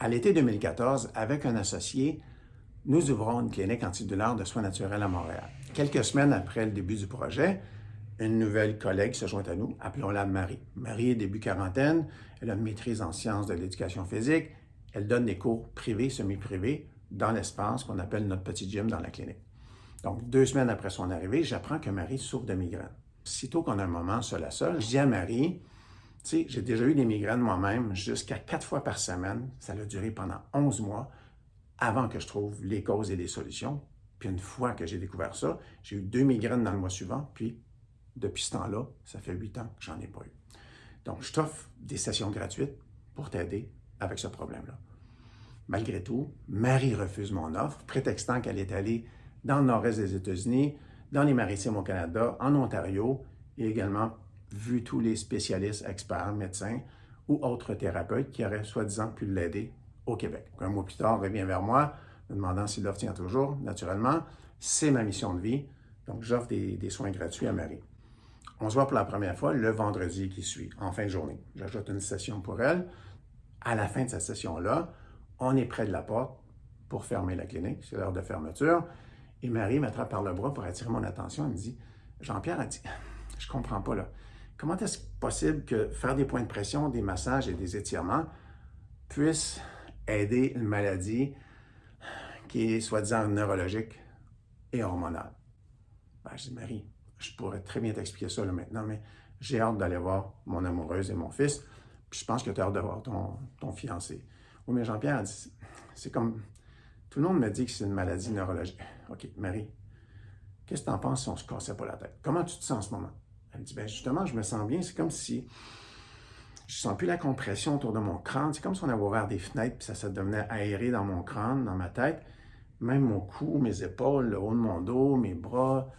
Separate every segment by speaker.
Speaker 1: À l'été 2014, avec un associé, nous ouvrons une clinique antidouleur de soins naturels à Montréal. Quelques semaines après le début du projet, une nouvelle collègue se joint à nous, appelons-la Marie. Marie est début quarantaine, elle a une maîtrise en sciences de l'éducation physique, elle donne des cours privés, semi-privés, dans l'espace qu'on appelle notre petit gym dans la clinique. Donc, 2 semaines après son arrivée, j'apprends que Marie souffre de migraines. Sitôt qu'on a un moment seul à seul, je dis à Marie, tu sais, j'ai déjà eu des migraines moi-même jusqu'à 4 fois par semaine. Ça a duré pendant 11 mois avant que je trouve les causes et les solutions. Puis une fois que j'ai découvert ça, j'ai eu 2 migraines dans le mois suivant. Puis depuis ce temps-là, ça fait 8 ans que j'en ai pas eu. Donc, je t'offre des sessions gratuites pour t'aider avec ce problème-là. Malgré tout, Marie refuse mon offre, prétextant qu'elle est allée dans le nord-est des États-Unis, dans les Maritimes au Canada, en Ontario, et également vu tous les spécialistes, experts, médecins ou autres thérapeutes qui auraient soi-disant pu l'aider au Québec. Un mois plus tard, elle revient vers moi, me demandant si l'offre tient toujours. Naturellement, c'est ma mission de vie, donc j'offre des soins gratuits à Marie. On se voit pour la première fois le vendredi qui suit, en fin de journée. J'ajoute une session pour elle. À la fin de cette session-là, on est près de la porte pour fermer la clinique. C'est l'heure de fermeture. Et Marie m'attrape par le bras pour attirer mon attention. Elle me dit, Jean-Pierre a dit, je comprends pas là. Comment est-ce possible que faire des points de pression, des massages et des étirements puissent aider une maladie qui est soi-disant neurologique et hormonale? Ben, je dis, Marie, je pourrais très bien t'expliquer ça là, maintenant, mais j'ai hâte d'aller voir mon amoureuse et mon fils. Puis je pense que tu as hâte de voir ton fiancé. Oui, mais Jean-Pierre a dit, c'est comme, tout le monde me dit que c'est une maladie neurologique. OK, Marie, qu'est-ce que tu en penses si on se cassait pas la tête? Comment tu te sens en ce moment? Elle me dit, bien justement, je me sens bien. C'est comme si je sens plus la compression autour de mon crâne. C'est comme si on avait ouvert des fenêtres puis ça devenait aéré dans mon crâne, dans ma tête. Même mon cou, mes épaules, le haut de mon dos, mes bras,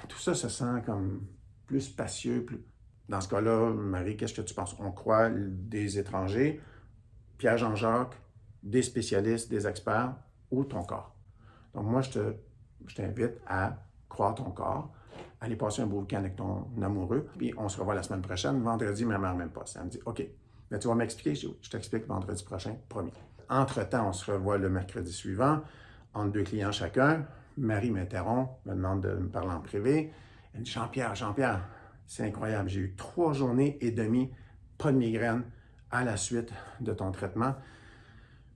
Speaker 1: tout ça se sent comme plus spacieux. Dans ce cas-là, Marie, qu'est-ce que tu penses? On croit des étrangers, Pierre Jean-Jacques, des spécialistes, des experts ou ton corps? Donc moi, je t'invite à croire ton corps, aller passer un beau week-end avec ton amoureux, puis on se revoit la semaine prochaine, vendredi, même heure, même poste. Elle me dit, OK, mais tu vas m'expliquer? Je t'explique vendredi prochain, promis. Entre-temps, on se revoit le mercredi suivant, entre 2 clients chacun. Marie m'interrompt, me demande de me parler en privé. Elle me dit, Jean-Pierre, c'est incroyable, j'ai eu 3 journées et demie, pas de migraine à la suite de ton traitement.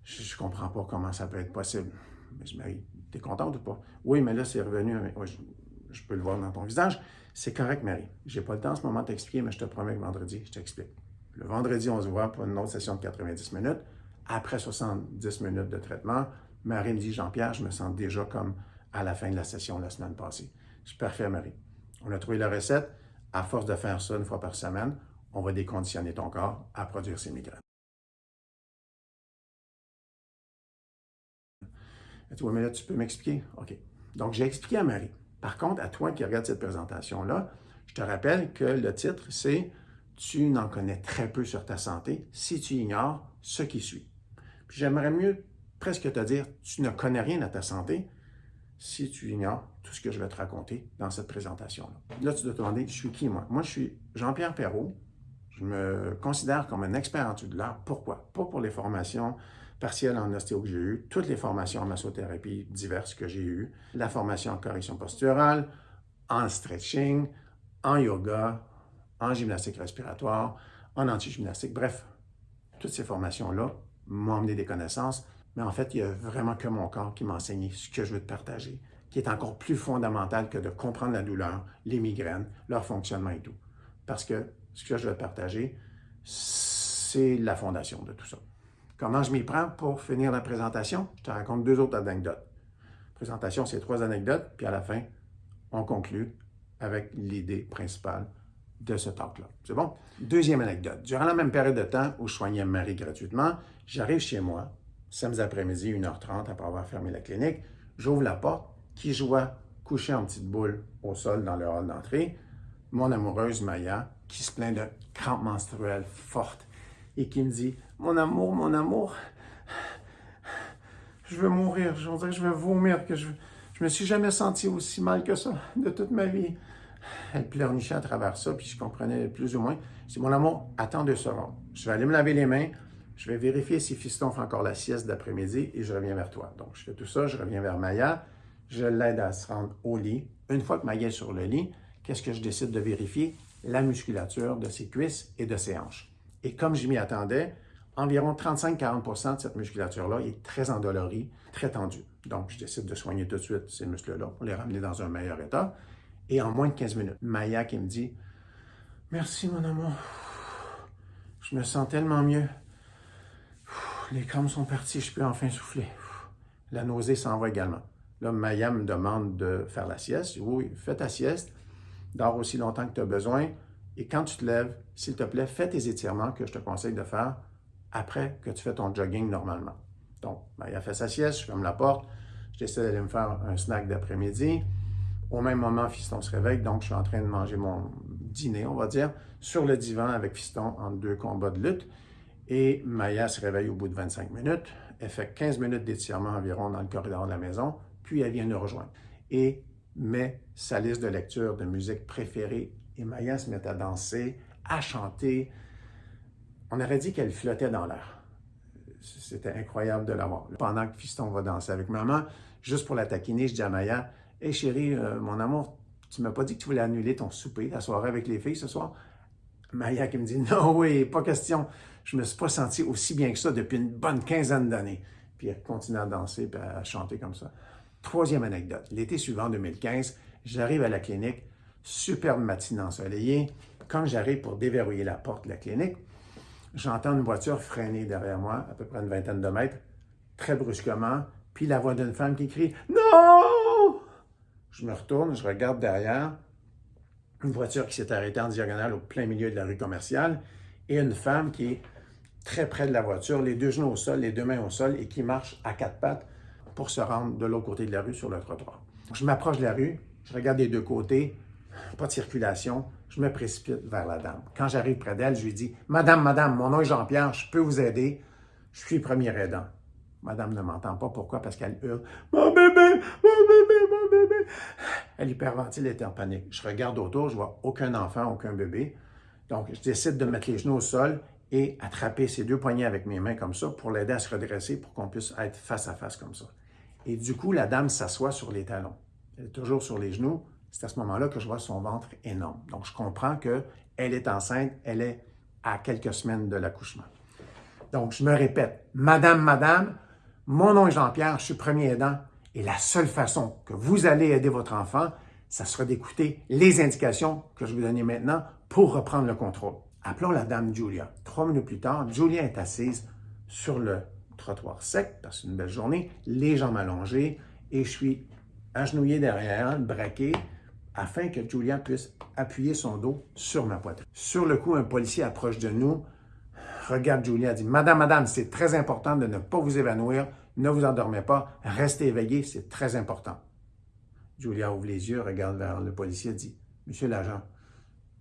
Speaker 1: Je ne comprends pas comment ça peut être possible. Mais je dis, Marie, t'es contente ou pas? Oui, mais là, c'est revenu. Ouais, je peux le voir dans ton visage. C'est correct, Marie. J'ai pas le temps en ce moment de t'expliquer, mais je te promets que vendredi, je t'explique. Le vendredi, on se voit pour une autre session de 90 minutes. Après 70 minutes de traitement, Marie me dit, Jean-Pierre, je me sens déjà comme à la fin de la session la semaine passée. Je suis parfait, Marie. On a trouvé la recette. À force de faire ça une fois par semaine, on va déconditionner ton corps à produire ses migraines. Elle dit, oui, mais là, tu peux m'expliquer? OK. Donc, j'ai expliqué à Marie. Par contre, à toi qui regardes cette présentation-là, je te rappelle que le titre, c'est « Tu n'en connais très peu sur ta santé si tu ignores ce qui suit ». Puis j'aimerais mieux presque te dire « Tu ne connais rien à ta santé si tu ignores tout ce que je vais te raconter dans cette présentation-là ». Là, tu dois te demander « Je suis qui, moi? » Moi, je suis Jean-Pierre Perrault. Je me considère comme un expert en antidouleur. Pourquoi? Pas pour les formations partielle en ostéo que j'ai eu, toutes les formations en massothérapie diverses que j'ai eues, la formation en correction posturale, en stretching, en yoga, en gymnastique respiratoire, en anti-gymnastique. Bref, toutes ces formations-là m'ont amené des connaissances, mais en fait, il n'y a vraiment que mon corps qui m'a enseigné ce que je veux te partager, qui est encore plus fondamental que de comprendre la douleur, les migraines, leur fonctionnement et tout. Parce que ce que je veux te partager, c'est la fondation de tout ça. Comment je m'y prends pour finir la présentation? Je te raconte 2 autres anecdotes. La présentation, c'est 3 anecdotes, puis à la fin, on conclut avec l'idée principale de ce talk-là. C'est bon? Deuxième anecdote. Durant la même période de temps où je soignais Marie gratuitement, j'arrive chez moi, samedi après-midi, 1h30, après avoir fermé la clinique, j'ouvre la porte, qui je vois couché en petite boule au sol dans le hall d'entrée, mon amoureuse Maya, qui se plaint de crampes menstruelles fortes et qui me dit « mon amour, je veux mourir, je dirais que je veux vomir, que je me suis jamais senti aussi mal que ça de toute ma vie. » Elle pleurnichait à travers ça, puis je comprenais plus ou moins. Je dis « Mon amour, attends 2 secondes. Je vais aller me laver les mains, je vais vérifier si Fiston fait encore la sieste d'après-midi et je reviens vers toi. Donc, je fais tout ça, je reviens vers Maya, je l'aide à se rendre au lit. Une fois que Maya est sur le lit, qu'est-ce que je décide de vérifier? La musculature de ses cuisses et de ses hanches. Et comme je m'y attendais, environ 35-40% de cette musculature-là est très endolorie, très tendue. Donc, je décide de soigner tout de suite ces muscles-là pour les ramener dans un meilleur état. Et en moins de 15 minutes, Maya qui me dit « Merci, mon amour. Je me sens tellement mieux. Les crampes sont parties, je peux enfin souffler. La nausée s'en va également. » Là, Maya me demande de faire la sieste. Je dis « Oui, fais ta sieste. Dors aussi longtemps que tu as besoin. Et quand tu te lèves, s'il te plaît, fais tes étirements que je te conseille de faire après que tu fais ton jogging normalement. » Donc, Maya fait sa sieste, je ferme la porte, je décide d'aller me faire un snack d'après-midi. Au même moment, Fiston se réveille, donc je suis en train de manger mon dîner, on va dire, sur le divan avec Fiston en 2 combats de lutte. Et Maya se réveille au bout de 25 minutes. Elle fait 15 minutes d'étirement environ dans le corridor de la maison, puis elle vient nous rejoindre. Et met sa liste de lecture de musique préférée. Et Maya se met à danser, à chanter. On aurait dit qu'elle flottait dans l'air. C'était incroyable de la voir. Pendant que Fiston va danser avec maman, juste pour la taquiner, je dis à Maya, « Hey chérie, mon amour, tu m'as pas dit que tu voulais annuler ton souper, la soirée avec les filles ce soir? » Maya qui me dit, « Non, oui, pas question. Je me suis pas senti aussi bien que ça depuis une bonne quinzaine d'années. » Puis elle continue à danser et à chanter comme ça. Troisième anecdote. L'été suivant, 2015, j'arrive à la clinique, superbe matinée ensoleillée. Quand j'arrive pour déverrouiller la porte de la clinique, j'entends une voiture freiner derrière moi, à peu près une vingtaine de mètres, très brusquement, puis la voix d'une femme qui crie « Non! » Je me retourne, je regarde derrière, une voiture qui s'est arrêtée en diagonale au plein milieu de la rue commerciale, et une femme qui est très près de la voiture, les 2 genoux au sol, les 2 mains au sol, et qui marche à 4 pattes pour se rendre de l'autre côté de la rue sur le trottoir. Je m'approche de la rue, je regarde des 2 côtés, pas de circulation, je me précipite vers la dame. Quand j'arrive près d'elle, je lui dis « Madame, mon nom est Jean-Pierre, je peux vous aider, je suis premier aidant. » Madame ne m'entend pas, pourquoi? Parce qu'elle hurle « Mon bébé, mon bébé, mon bébé! » Elle hyperventile, elle est en panique. Je regarde autour, je vois aucun enfant, aucun bébé. Donc, je décide de mettre les genoux au sol et attraper ses 2 poignets avec mes mains comme ça pour l'aider à se redresser pour qu'on puisse être face à face comme ça. Et du coup, la dame s'assoit sur les talons. Elle est toujours sur les genoux. C'est à ce moment-là que je vois son ventre énorme. Donc, je comprends qu'elle est enceinte, elle est à quelques semaines de l'accouchement. Donc, je me répète, Madame, mon nom est Jean-Pierre, je suis premier aidant, et la seule façon que vous allez aider votre enfant, ça sera d'écouter les indications que je vais vous donner maintenant pour reprendre le contrôle. Appelons la dame Julia. 3 minutes plus tard, Julia est assise sur le trottoir sec, parce que c'est une belle journée, les jambes allongées, et je suis agenouillé derrière, braqué, afin que Julia puisse appuyer son dos sur ma poitrine. Sur le coup, un policier approche de nous, regarde Julia, dit « Madame, c'est très important de ne pas vous évanouir, ne vous endormez pas, restez éveillé, c'est très important. » Julia ouvre les yeux, regarde vers le policier et dit « Monsieur l'agent,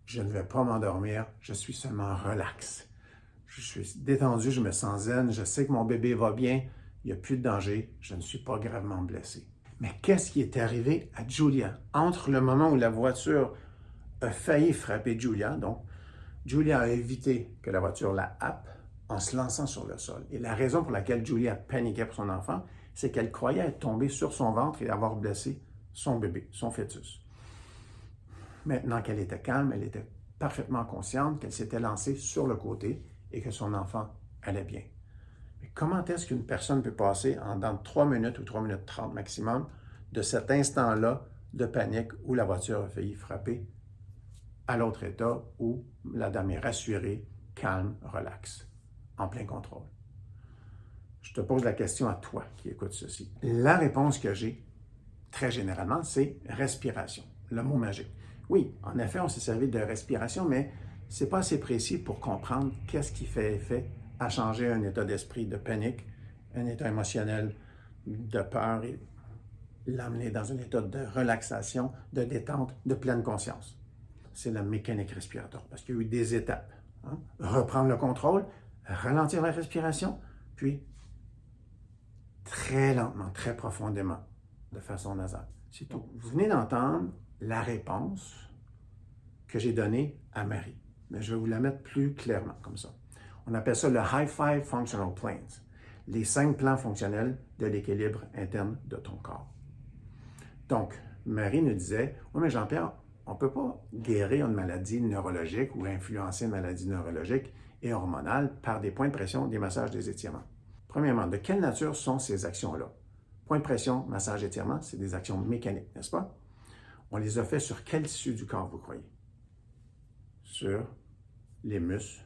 Speaker 1: je ne vais pas m'endormir, je suis seulement relax. Je suis détendu, je me sens zen, je sais que mon bébé va bien, il n'y a plus de danger, je ne suis pas gravement blessé. » Mais qu'est-ce qui est arrivé à Julia? Entre le moment où la voiture a failli frapper Julia, donc Julia a évité que la voiture la happe en se lançant sur le sol. Et la raison pour laquelle Julia paniquait pour son enfant, c'est qu'elle croyait être tombée sur son ventre et avoir blessé son bébé, son fœtus. Maintenant qu'elle était calme, elle était parfaitement consciente qu'elle s'était lancée sur le côté et que son enfant allait bien. Mais comment est-ce qu'une personne peut passer en dans 3 minutes ou 3 minutes 30 maximum de cet instant-là de panique où la voiture a failli frapper à l'autre état où la dame est rassurée, calme, relaxe, en plein contrôle? Je te pose la question à toi qui écoutes ceci. La réponse que j'ai, très généralement, c'est respiration, le mot magique. Oui, en effet, on s'est servi de respiration, mais ce n'est pas assez précis pour comprendre qu'est-ce qui fait effet à changer un état d'esprit de panique, un état émotionnel de peur et l'amener dans un état de relaxation, de détente, de pleine conscience. C'est la mécanique respiratoire, parce qu'il y a eu des étapes. Hein? Reprendre le contrôle, ralentir la respiration, puis très lentement, très profondément, de façon nasale. C'est tout. Vous venez d'entendre la réponse que j'ai donnée à Marie. Mais je vais vous la mettre plus clairement, comme ça. On appelle ça le High Five Functional Planes, les 5 plans fonctionnels de l'équilibre interne de ton corps. Donc, Marie nous disait, oui, mais Jean-Pierre, on ne peut pas guérir une maladie neurologique ou influencer une maladie neurologique et hormonale par des points de pression, des massages, des étirements. Premièrement, de quelle nature sont ces actions-là? Point de pression, massage, étirement, c'est des actions mécaniques, n'est-ce pas? On les a fait sur quel tissu du corps, vous croyez? Sur les muscles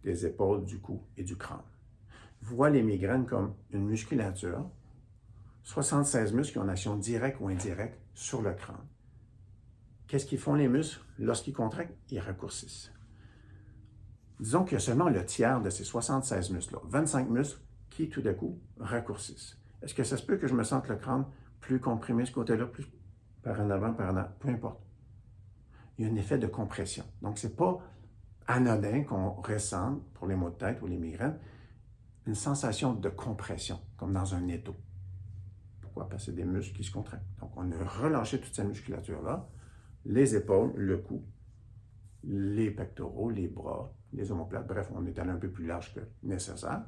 Speaker 1: des épaules, du cou et du crâne. Vois les migraines comme une musculature, 76 muscles qui ont une action directe ou indirecte sur le crâne. Qu'est-ce qu'ils font les muscles? Lorsqu'ils contractent, ils raccourcissent. Disons qu'il y a seulement le tiers de ces 76 muscles-là, 25 muscles qui, tout d'un coup, raccourcissent. Est-ce que ça se peut que je me sente le crâne plus comprimé, ce côté-là, plus par en avant, par en arrière? Peu importe. Il y a un effet de compression. Donc, ce n'est pas anodin qu'on ressent pour les maux de tête ou les migraines, une sensation de compression, comme dans un étau. Pourquoi? Parce que c'est des muscles qui se contractent. Donc, on a relâché toute cette musculature-là, les épaules, le cou, les pectoraux, les bras, les omoplates. Bref, on est allé un peu plus large que nécessaire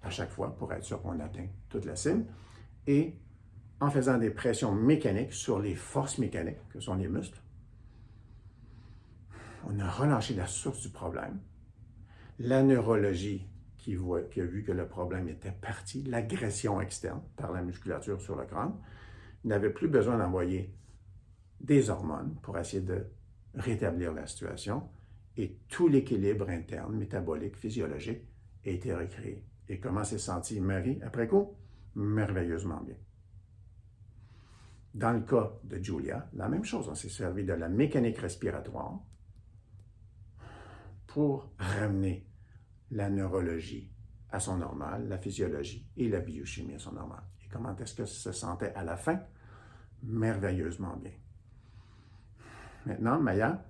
Speaker 1: à chaque fois pour être sûr qu'on atteint toute la cible. Et en faisant des pressions mécaniques sur les forces mécaniques, que sont les muscles, on a relâché la source du problème. La neurologie qui a vu que le problème était parti, l'agression externe par la musculature sur le crâne, n'avait plus besoin d'envoyer des hormones pour essayer de rétablir la situation et tout l'équilibre interne, métabolique, physiologique a été recréé. Et comment s'est sentie Marie après coup? Merveilleusement bien. Dans le cas de Julia, la même chose, on s'est servi de la mécanique respiratoire pour ramener la neurologie à son normal, la physiologie et la biochimie à son normal. Et comment est-ce que ça se sentait à la fin? Merveilleusement bien. Maintenant, Maya,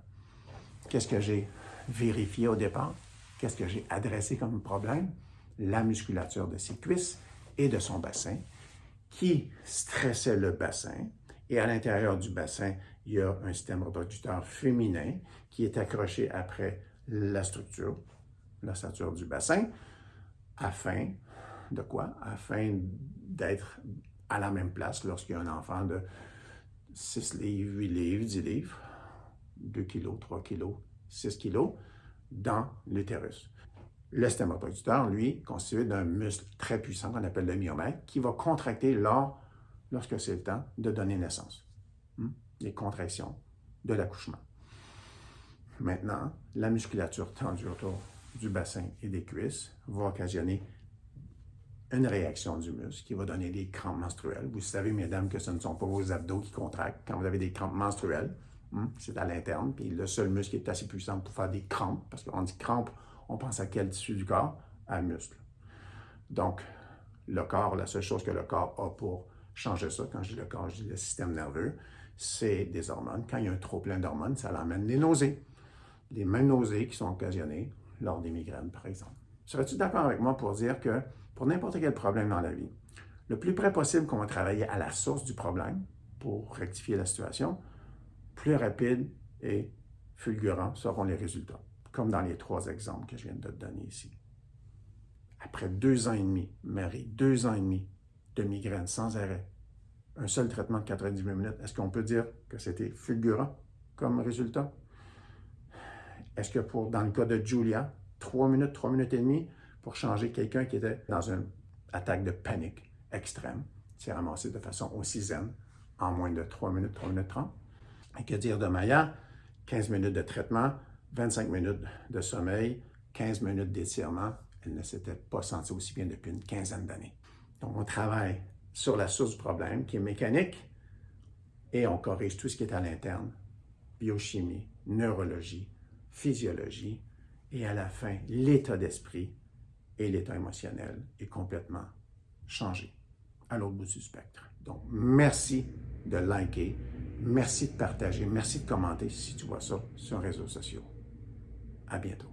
Speaker 1: qu'est-ce que j'ai vérifié au départ? Qu'est-ce que j'ai adressé comme problème? La musculature de ses cuisses et de son bassin qui stressait le bassin. Et à l'intérieur du bassin, il y a un système reproducteur féminin qui est accroché après la structure, l'ossature du bassin, afin de quoi? Afin d'être à la même place lorsqu'il y a un enfant de 6 livres, 8 livres, 10 livres, 2 kilos, 3 kilos, 6 kilos, dans l'utérus. Le système reproducteur, lui, constitué d'un muscle très puissant qu'on appelle le myomètre, qui va contracter lorsque c'est le temps de donner naissance. Les contractions de l'accouchement. Maintenant, la musculature tendue autour du bassin et des cuisses va occasionner une réaction du muscle qui va donner des crampes menstruelles. Vous savez, mesdames, que ce ne sont pas vos abdos qui contractent. Quand vous avez des crampes menstruelles, c'est à l'interne, puis le seul muscle qui est assez puissant pour faire des crampes, parce qu'on dit crampes, on pense à quel tissu du corps? À muscle. Donc, le corps, la seule chose que le corps a pour changer ça, quand je dis le corps, je dis le système nerveux, c'est des hormones. Quand il y a un trop-plein d'hormones, ça l'emmène des nausées. Les mêmes nausées qui sont occasionnées lors des migraines, par exemple. Serais-tu d'accord avec moi pour dire que pour n'importe quel problème dans la vie, le plus près possible qu'on va travailler à la source du problème pour rectifier la situation, plus rapide et fulgurant seront les résultats, comme dans les 3 exemples que je viens de te donner ici. Après 2 ans et demi, Marie, 2 ans et demi de migraine sans arrêt, un seul traitement de 90 minutes, est-ce qu'on peut dire que c'était fulgurant comme résultat? Est-ce que dans le cas de Julia, 3 minutes et demie pour changer quelqu'un qui était dans une attaque de panique extrême, s'est ramassé de façon aussi zen en moins de 3 minutes 30? Et que dire de Maya? 15 minutes de traitement, 25 minutes de sommeil, 15 minutes d'étirement. Elle ne s'était pas sentie aussi bien depuis une quinzaine d'années. Donc, on travaille sur la source du problème qui est mécanique et on corrige tout ce qui est à l'interne, biochimie, neurologie, physiologie, et à la fin, l'état d'esprit et l'état émotionnel est complètement changé à l'autre bout du spectre. Donc, merci de liker, merci de partager, merci de commenter si tu vois ça sur les réseaux sociaux. À bientôt.